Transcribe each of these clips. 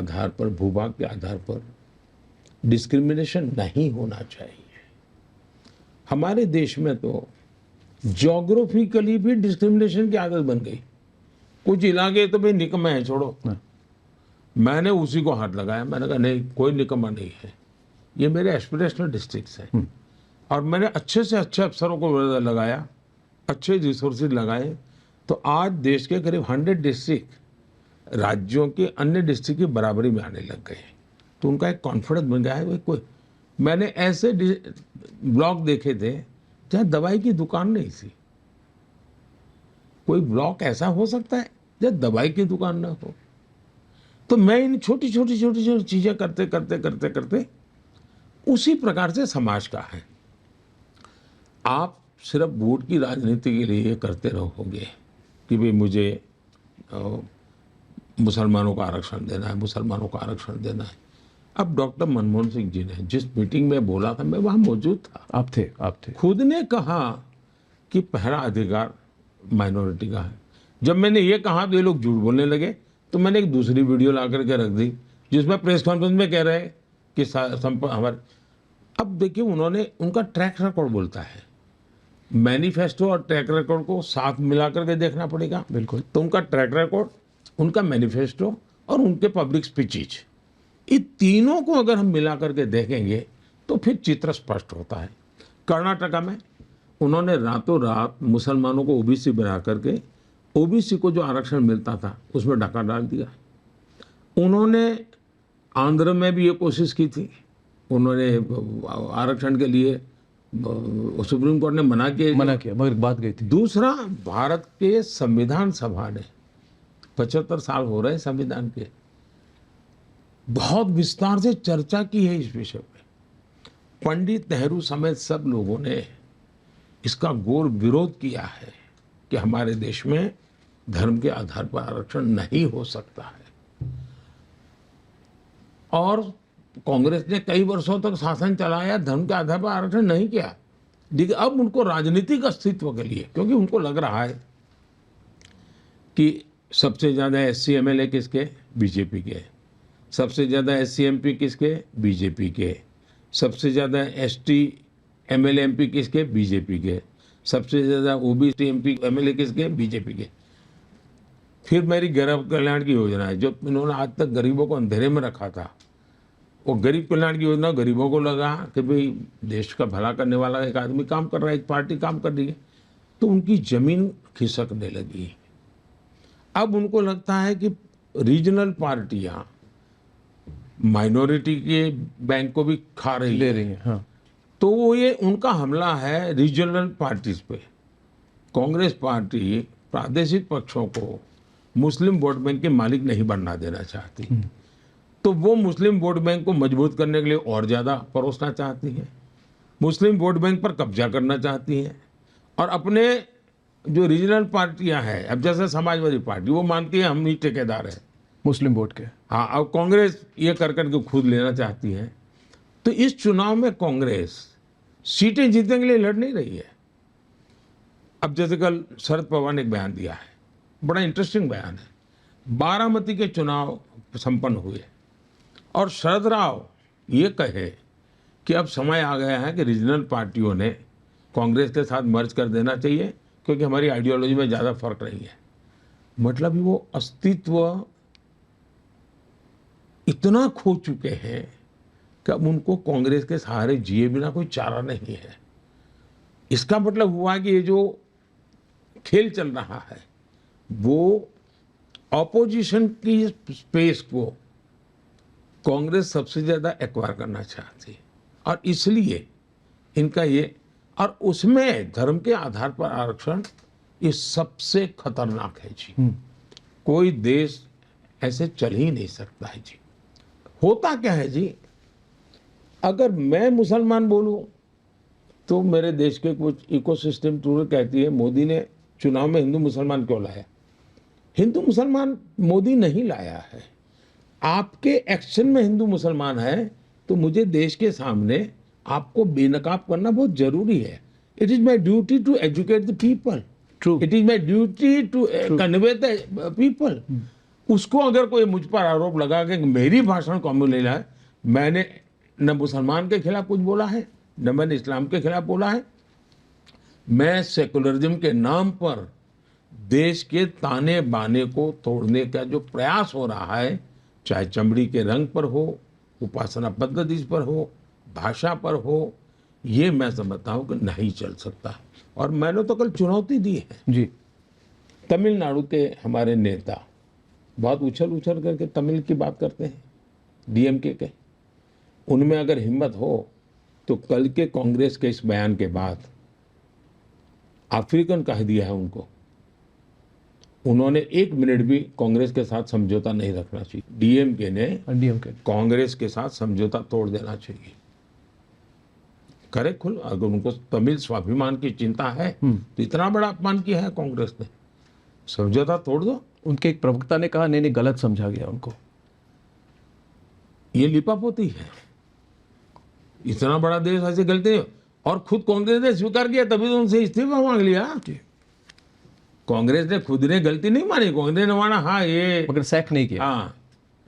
आधार पर, भूभाग के आधार पर डिस्क्रिमिनेशन नहीं होना चाहिए। हमारे देश में तो ज्योग्राफिकली भी डिस्क्रिमिनेशन की आदत बन गई। कुछ इलाके तो भाई निकम्मे हैं, छोड़ो। मैंने उसी को हाथ लगाया, मैंने कहा नहीं, कोई निकम्मा नहीं है, ये मेरे एस्पिरेशनल डिस्ट्रिक्ट्स हैं। और मैंने अच्छे से अच्छे अफसरों को लगाया, अच्छे रिसोर्सेज लगाए, तो आज देश के करीब 100 डिस्ट्रिक्ट राज्यों के अन्य डिस्ट्रिक्ट की बराबरी में आने लग गए। तो उनका एक कॉन्फिडेंस बन गया है। कोई, मैंने ऐसे ब्लॉक देखे थे जहाँ दवाई की दुकान नहीं थी। कोई ब्लॉक ऐसा हो सकता है जहाँ दवाई की दुकान ना हो? तो मैं इन छोटी छोटी चीजें करते करते करते करते उसी प्रकार से समाज का है। आप सिर्फ वोट की राजनीति के लिए करते रहोगे कि भाई मुझे मुसलमानों को आरक्षण देना है, मुसलमानों को आरक्षण देना है। अब डॉक्टर मनमोहन सिंह जी ने जिस मीटिंग में बोला था, मैं वहाँ मौजूद था। आप थे। खुद ने कहा कि पहला अधिकार माइनॉरिटी का है। जब मैंने ये कहा तो ये लोग झूठ बोलने लगे, तो मैंने एक दूसरी वीडियो ला करके रख दी जिसमें प्रेस कॉन्फ्रेंस में कह रहे हैं कि हमारे। अब देखिए, उन्होंने, उनका ट्रैक रिकॉर्ड बोलता है, मैनिफेस्टो और ट्रैक रिकॉर्ड को साथ मिला करके देखना पड़ेगा। बिल्कुल। तो उनका ट्रैक रिकॉर्ड, उनका मैनिफेस्टो और उनके पब्लिक स्पीचेज, इन तीनों को अगर हम मिला करके देखेंगे तो फिर चित्र स्पष्ट होता है। कर्नाटका में उन्होंने रातों रात मुसलमानों को ओबीसी बना करके ओबीसी को जो आरक्षण मिलता था उसमें डाका डाल दिया। उन्होंने आंध्र में भी ये कोशिश की थी, उन्होंने आरक्षण के लिए सुप्रीम कोर्ट ने मना किया मगर बात गई थी। दूसरा, भारत के संविधान सभा ने 75 साल हो रहे संविधान के, बहुत विस्तार से चर्चा की है इस विषय पे। पंडित नेहरू समेत सब लोगों ने इसका घोर विरोध किया है कि हमारे देश में धर्म के आधार पर आरक्षण नहीं हो सकता है। और कांग्रेस ने कई वर्षों तक शासन चलाया, धर्म के आधार पर आरक्षण नहीं किया। लेकिन अब उनको राजनीतिक अस्तित्व के लिए, क्योंकि उनको लग रहा है कि सबसे ज्यादा एससी एमएलए किसके? बीजेपी के। सबसे ज़्यादा एससी एमपी किसके? बीजेपी के। सबसे ज़्यादा एसटी एमएलए एमपी किसके? बीजेपी के। सबसे ज़्यादा ओबीसी एमपी एमएलए किसके? बीजेपी के। फिर मेरी गरीब कल्याण की योजना है, जो इन्होंने आज तक गरीबों को अंधेरे में रखा था, वो गरीब कल्याण की योजना गरीबों को लगा कि भाई देश का भला करने वाला एक आदमी काम कर रहा है, एक पार्टी काम कर रही है, तो उनकी जमीन खिसकने लगी। अब उनको लगता है कि रीजनल पार्टियां माइनॉरिटी के बैंक को भी खा रही हैं। हाँ। तो वो ये उनका हमला है रीजनल पार्टीज पे। कांग्रेस पार्टी प्रादेशिक पक्षों को मुस्लिम वोट बैंक के मालिक नहीं बनना देना चाहती, तो वो मुस्लिम वोट बैंक को मजबूत करने के लिए और ज़्यादा परोसना चाहती है, मुस्लिम वोट बैंक पर कब्जा करना चाहती है। और अपने जो रीजनल पार्टियां हैं, अब जैसे समाजवादी पार्टी, वो मानती है हम ही ठेकेदार हैं मुस्लिम वोट के। हाँ, अब कांग्रेस ये कर करके खुद लेना चाहती है। तो इस चुनाव में कांग्रेस सीटें जीतने के लिए लड़ नहीं रही है। अब जैसे कल शरद पवार ने एक बयान दिया है, बड़ा इंटरेस्टिंग बयान है। बारामती के चुनाव संपन्न हुए और शरद राव ये कहे कि अब समय आ गया है कि रीजनल पार्टियों ने कांग्रेस के साथ मर्ज कर देना चाहिए, क्योंकि हमारी आइडियोलॉजी में ज़्यादा फर्क नहीं है। मतलब वो अस्तित्व इतना खो चुके हैं कि अब उनको कांग्रेस के सहारे जिए बिना कोई चारा नहीं है। इसका मतलब हुआ कि ये जो खेल चल रहा है वो ऑपोजिशन की स्पेस को कांग्रेस सबसे ज्यादा एक्वायर करना चाहती है, और इसलिए इनका ये, और उसमें धर्म के आधार पर आरक्षण ये सबसे खतरनाक है जी। कोई देश ऐसे चल ही नहीं सकता है जी। होता क्या है जी, अगर मैं मुसलमान बोलूं तो मेरे देश के कुछ इकोसिस्टम टूर कहती है मोदी ने चुनाव में हिंदू मुसलमान क्यों लाया? हिंदू मुसलमान मोदी नहीं लाया है, आपके एक्शन में हिंदू मुसलमान है। तो मुझे देश के सामने आपको बेनकाब करना बहुत जरूरी है। It is my duty to educate the people, it is my duty to convey the people. उसको अगर कोई मुझ पर आरोप लगा कि मेरी भाषण कॉम्युनल है, मैंने न मुसलमान के खिलाफ कुछ बोला है, न मैंने इस्लाम के खिलाफ बोला है। मैं सेकुलरिज्म के नाम पर देश के ताने बाने को तोड़ने का जो प्रयास हो रहा है, चाहे चमड़ी के रंग पर हो, उपासना पद्धति पर हो, भाषा पर हो, ये मैं समझता हूं कि नहीं चल सकता। और मैंने तो कल चुनौती दी है। जी। तमिलनाडु के हमारे नेता बहुत उछल उछल करके तमिल की बात करते हैं, डीएमके के। उनमें अगर हिम्मत हो तो कल के कांग्रेस के इस बयान के बाद अफ्रीकन कह दिया है उनको, उन्होंने 1 मिनट भी कांग्रेस के साथ समझौता नहीं रखना चाहिए। डीएमके ने कांग्रेस के साथ समझौता तोड़ देना चाहिए। करे खुल, अगर उनको तमिल स्वाभिमान की चिंता है तो इतना बड़ा अपमान किया है कांग्रेस ने, समझौता तोड़ दो। उनके एक प्रवक्ता ने कहा नहीं गलत समझा गया उनको। ये लिपापोती है। इतना बड़ा देश ऐसे गलती नहीं, और खुद कांग्रेस ने स्वीकार किया, तभी तो उनसे इस्तीफा मांग लिया। कांग्रेस ने खुद ने गलती नहीं मानी, कांग्रेस ने माना हाँ ये, मगर सैक नहीं किया। हाँ,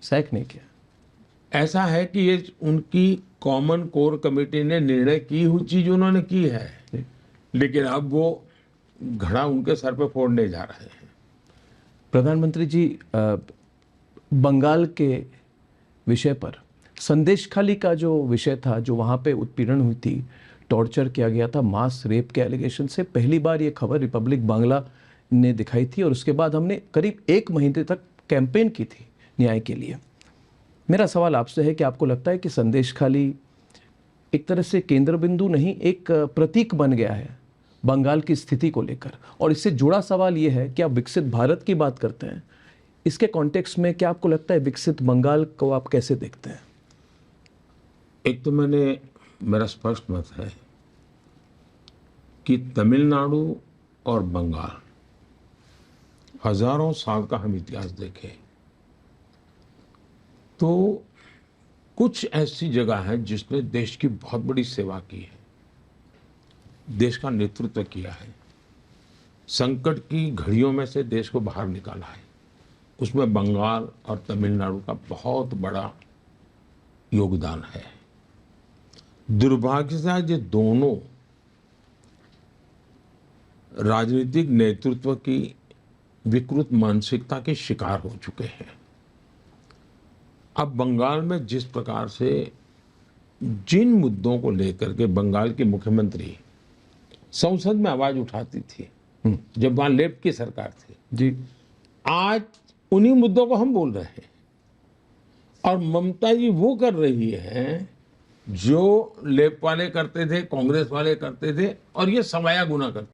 सैक नहीं किया। ऐसा है कि ये उनकी कॉमन कोर कमेटी ने निर्णय की हुई चीज उन्होंने की है, लेकिन अब वो घड़ा उनके सर पे फोड़ने जा रहे हैं। प्रधानमंत्री जी, बंगाल के विषय पर संदेशखाली का जो विषय था, जो वहाँ पे उत्पीड़न हुई थी, टॉर्चर किया गया था, मास रेप के एलिगेशन से पहली बार ये खबर रिपब्लिक बांग्ला ने दिखाई थी, और उसके बाद हमने करीब 1 महीने तक कैंपेन की थी न्याय के लिए। मेरा सवाल आपसे है कि आपको लगता है कि संदेशखाली एक तरह से केंद्र बिंदु नहीं, एक प्रतीक बन गया है बंगाल की स्थिति को लेकर? और इससे जुड़ा सवाल ये है कि आप विकसित भारत की बात करते हैं, इसके कॉन्टेक्स्ट में क्या आपको लगता है विकसित बंगाल को आप कैसे देखते हैं? एक तो मेरा स्पष्ट मत है कि तमिलनाडु और बंगाल, हजारों साल का हम इतिहास देखें तो कुछ ऐसी जगह है जिसने देश की बहुत बड़ी सेवा की है, देश का नेतृत्व किया है, संकट की घड़ियों में से देश को बाहर निकाला है। उसमें बंगाल और तमिलनाडु का बहुत बड़ा योगदान है। दुर्भाग्य से आज ये दोनों राजनीतिक नेतृत्व की विकृत मानसिकता के शिकार हो चुके हैं। अब बंगाल में जिस प्रकार से जिन मुद्दों को लेकर के बंगाल के मुख्यमंत्री संसद में आवाज उठाती थी जब वहां लेफ्ट की सरकार थी जी, आज उन्हीं मुद्दों को हम बोल रहे हैं। और ममता जी वो कर रही है जो लेफ्ट वाले करते थे, कांग्रेस वाले करते थे, और ये सवाया गुना करते